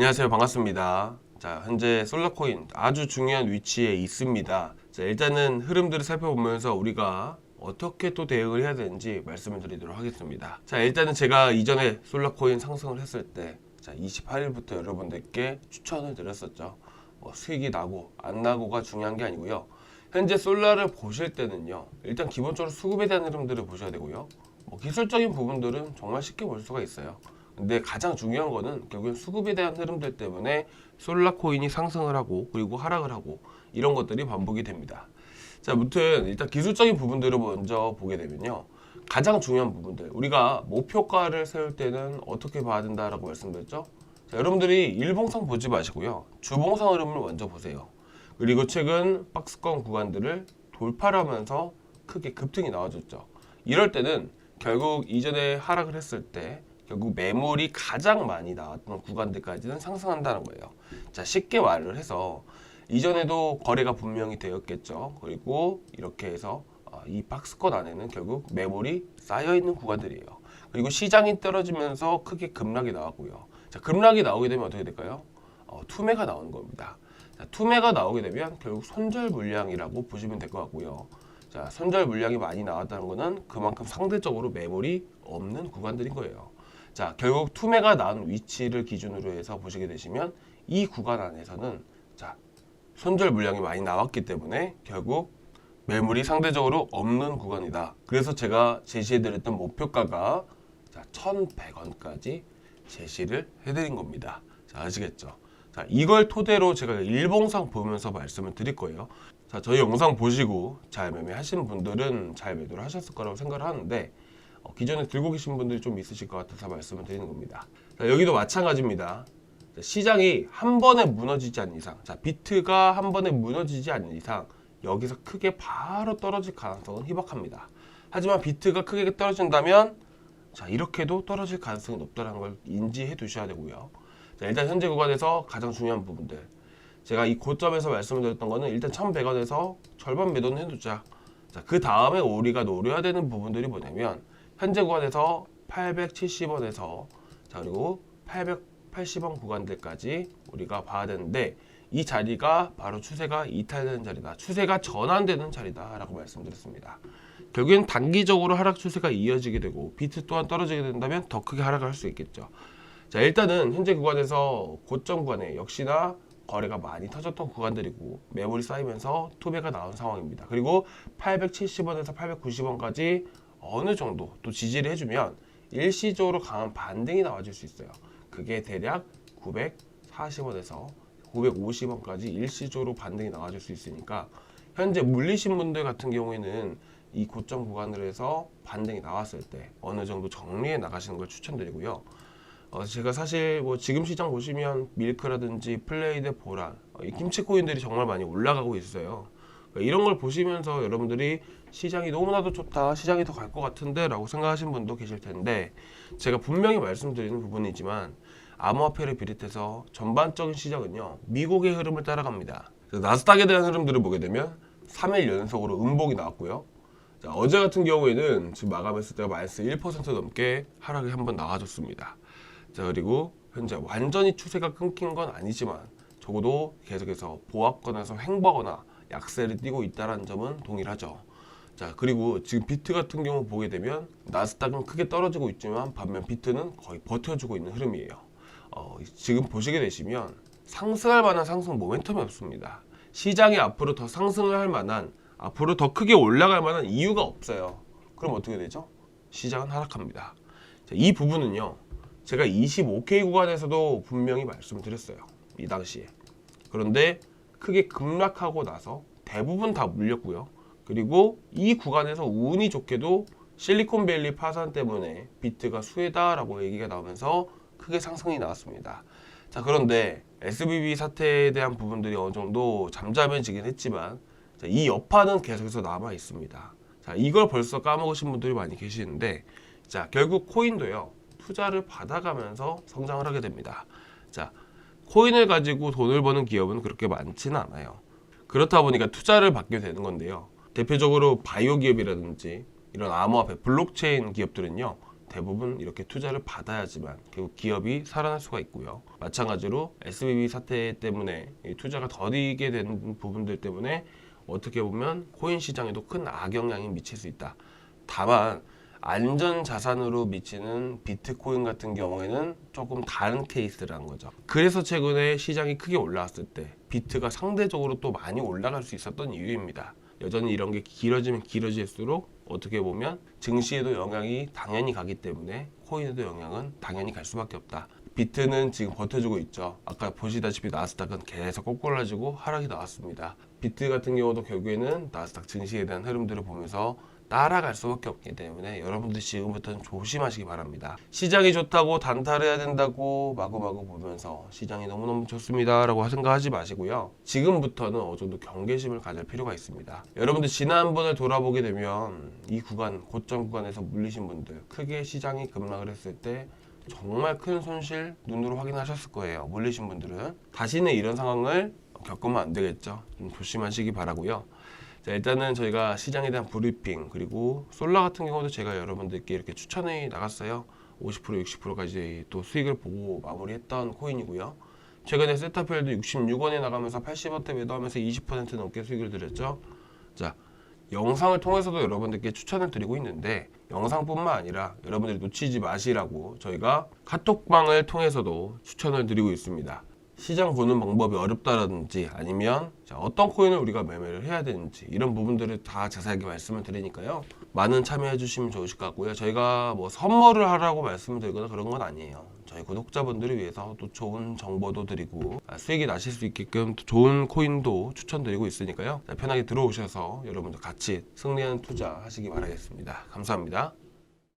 안녕하세요. 반갑습니다. 자, 현재 솔라코인 아주 중요한 위치에 있습니다. 자, 일단은 흐름들을 살펴보면서 우리가 어떻게 또 대응을 해야 되는지 말씀을 드리도록 하겠습니다. 자, 일단은 제가 이전에 솔라코인 상승을 했을 때, 자, 28일부터 여러분들께 추천을 드렸었죠. 수익이 나고 안 나고가 중요한 게 아니고요. 현재 솔라를 보실 때는요, 일단 기본적으로 수급에 대한 흐름들을 보셔야 되고요. 기술적인 부분들은 정말 쉽게 볼 수가 있어요. 근데 가장 중요한 거는 결국엔 수급에 대한 흐름들 때문에 솔라코인이 상승을 하고 그리고 하락을 하고 이런 것들이 반복이 됩니다. 자, 아무튼 일단 기술적인 부분들을 먼저 보게 되면요, 가장 중요한 부분들, 우리가 목표가를 세울 때는 어떻게 봐야 된다라고 말씀드렸죠. 자, 여러분들이 일봉상 보지 마시고요, 주봉상 흐름을 먼저 보세요. 그리고 최근 박스권 구간들을 돌파를 하면서 크게 급등이 나와줬죠. 이럴 때는 결국 이전에 하락을 했을 때 결국 매물이 가장 많이 나왔던 구간들까지는 상승한다는 거예요. 자, 쉽게 말을 해서 이전에도 거래가 분명히 되었겠죠. 그리고 이렇게 해서 이 박스권 안에는 결국 매물이 쌓여있는 구간들이에요. 그리고 시장이 떨어지면서 크게 급락이 나왔고요. 자, 급락이 나오게 되면 어떻게 될까요? 투매가 나오는 겁니다. 자, 투매가 나오게 되면 결국 손절 물량이라고 보시면 될 것 같고요. 자, 손절 물량이 많이 나왔다는 것은 그만큼 상대적으로 매물이 없는 구간들인 거예요. 자, 결국 투매가 나온 위치를 기준으로 해서 보시게 되시면 이 구간 안에서는 자, 손절 물량이 많이 나왔기 때문에 결국 매물이 상대적으로 없는 구간이다. 그래서 제가 제시해드렸던 목표가가 1,100원까지 제시를 해드린 겁니다. 자, 아시겠죠? 자, 이걸 토대로 제가 일봉상 보면서 말씀을 드릴 거예요. 자, 저희 영상 보시고 잘 매매하시는 분들은 잘 매도를 하셨을 거라고 생각을 하는데, 기존에 들고 계신 분들이 좀 있으실 것 같아서 말씀을 드리는 겁니다. 자, 여기도 마찬가지입니다. 자, 시장이 한 번에 무너지지 않는 이상, 자, 비트가 한 번에 무너지지 않는 이상 여기서 크게 바로 떨어질 가능성은 희박합니다. 하지만 비트가 크게 떨어진다면 자, 이렇게도 떨어질 가능성이 높다는 걸 인지해 두셔야 되고요. 자, 일단 현재 구간에서 가장 중요한 부분들, 제가 이 고점에서 말씀을 드렸던 거는 일단 1,100원에서 절반 매도는 해두자. 자, 그 다음에 우리가 노려야 되는 부분들이 뭐냐면 현재 구간에서 870원에서 자, 그리고 880원 구간들까지 우리가 봐야 되는데, 이 자리가 바로 추세가 이탈되는 자리다, 추세가 전환되는 자리다 라고 말씀드렸습니다. 결국엔 단기적으로 하락 추세가 이어지게 되고 비트 또한 떨어지게 된다면 더 크게 하락을 할 수 있겠죠. 자, 일단은 현재 구간에서 고점 구간에 역시나 거래가 많이 터졌던 구간들이고 매물이 쌓이면서 투매가 나온 상황입니다. 그리고 870원에서 890원까지 어느 정도 또 지지를 해주면 일시적으로 강한 반등이 나와줄 수 있어요. 그게 대략 940원에서 950원까지 일시적으로 반등이 나와줄 수 있으니까 현재 물리신 분들 같은 경우에는 이 고점 구간으로 해서 반등이 나왔을 때 어느 정도 정리해 나가시는 걸 추천드리고요. 제가 사실 지금 시장 보시면 밀크라든지 플레이드, 보라, 이 김치 코인들이 정말 많이 올라가고 있어요. 이런 걸 보시면서 여러분들이 시장이 너무나도 좋다, 시장이 더 갈 것 같은데 라고 생각하시는 분도 계실 텐데, 제가 분명히 말씀드리는 부분이지만 암호화폐를 비롯해서 전반적인 시장은요, 미국의 흐름을 따라갑니다. 나스닥에 대한 흐름들을 보게 되면 3일 연속으로 음봉이 나왔고요. 자, 어제 같은 경우에는 지금 마감했을 때가 마이너스 1% 넘게 하락이 한번 나와줬습니다. 자, 그리고 현재 완전히 추세가 끊긴 건 아니지만 적어도 계속해서 보합권에서 횡보하거나 약세를 띄고 있다는 점은 동일하죠. 자, 그리고 지금 비트 같은 경우 보게 되면 나스닥은 크게 떨어지고 있지만 반면 비트는 거의 버텨주고 있는 흐름이에요. 지금 보시게 되시면 상승할 만한 상승 모멘텀이 없습니다. 시장이 앞으로 더 상승을 할 만한, 앞으로 더 크게 올라갈 만한 이유가 없어요. 그럼 어떻게 되죠? 시장은 하락합니다. 자, 이 부분은요, 제가 25K 구간에서도 분명히 말씀을 드렸어요, 이 당시에. 그런데 크게 급락하고 나서 대부분 다 물렸고요. 그리고 이 구간에서 운이 좋게도 실리콘밸리 파산 때문에 비트가 수혜다라고 얘기가 나오면서 크게 상승이 나왔습니다. 자, 그런데 SVB 사태에 대한 부분들이 어느 정도 잠잠해지긴 했지만, 자, 이 여파는 계속해서 남아 있습니다. 자, 이걸 벌써 까먹으신 분들이 많이 계시는데, 자, 결국 코인도요, 투자를 받아가면서 성장을 하게 됩니다. 자, 코인을 가지고 돈을 버는 기업은 그렇게 많지는 않아요. 그렇다 보니까 투자를 받게 되는 건데요, 대표적으로 바이오 기업이라든지 이런 암호화폐, 블록체인 기업들은요, 대부분 이렇게 투자를 받아야지만 결국 기업이 살아날 수가 있고요. 마찬가지로 SBB 사태 때문에 이 투자가 더디게 된 부분들 때문에 어떻게 보면 코인 시장에도 큰 악영향이 미칠 수 있다. 다만 안전 자산으로 미치는 비트코인 같은 경우에는 조금 다른 케이스라는 거죠. 그래서 최근에 시장이 크게 올라왔을 때 비트가 상대적으로 또 많이 올라갈 수 있었던 이유입니다. 여전히 이런 게 길어지면 길어질수록 어떻게 보면 증시에도 영향이 당연히 가기 때문에 코인에도 영향은 당연히 갈 수밖에 없다. 비트는 지금 버텨주고 있죠. 아까 보시다시피 나스닥은 계속 꼬꾸라지고 하락이 나왔습니다. 비트 같은 경우도 결국에는 나스닥 증시에 대한 흐름들을 보면서 따라갈 수밖에 없기 때문에 여러분들 지금부터는 조심하시기 바랍니다. 시장이 좋다고 단타를 해야 된다고 마구마구 보면서 시장이 너무너무 좋습니다 라고 생각하지 마시고요. 지금부터는 어느 정도 경계심을 가질 필요가 있습니다. 여러분들 지난번을 돌아보게 되면 이 구간, 고점 구간에서 물리신 분들, 크게 시장이 급락을 했을 때 정말 큰 손실 눈으로 확인하셨을 거예요. 물리신 분들은 다시는 이런 상황을 겪으면 안 되겠죠. 좀 조심하시기 바라고요. 자, 일단은 저희가 시장에 대한 브리핑, 그리고 솔라 같은 경우도 제가 여러분들께 이렇게 추천해 나갔어요. 50% 60%까지 또 수익을 보고 마무리했던 코인이고요. 최근에 세타필도 66원에 나가면서 80원대 매도하면서 20% 넘게 수익을 드렸죠. 자, 영상을 통해서도 여러분들께 추천을 드리고 있는데 영상뿐만 아니라 여러분들이 놓치지 마시라고 저희가 카톡방을 통해서도 추천을 드리고 있습니다. 시장 보는 방법이 어렵다든지 아니면 어떤 코인을 우리가 매매를 해야 되는지 이런 부분들을 다 자세하게 말씀을 드리니까요. 많은 참여해 주시면 좋으실 것 같고요. 저희가 뭐 선물을 하라고 말씀을 드리거나 그런 건 아니에요. 저희 구독자분들을 위해서 또 좋은 정보도 드리고 수익이 나실 수 있게끔 좋은 코인도 추천드리고 있으니까요. 편하게 들어오셔서 여러분들 같이 승리하는 투자 하시기 바라겠습니다. 감사합니다.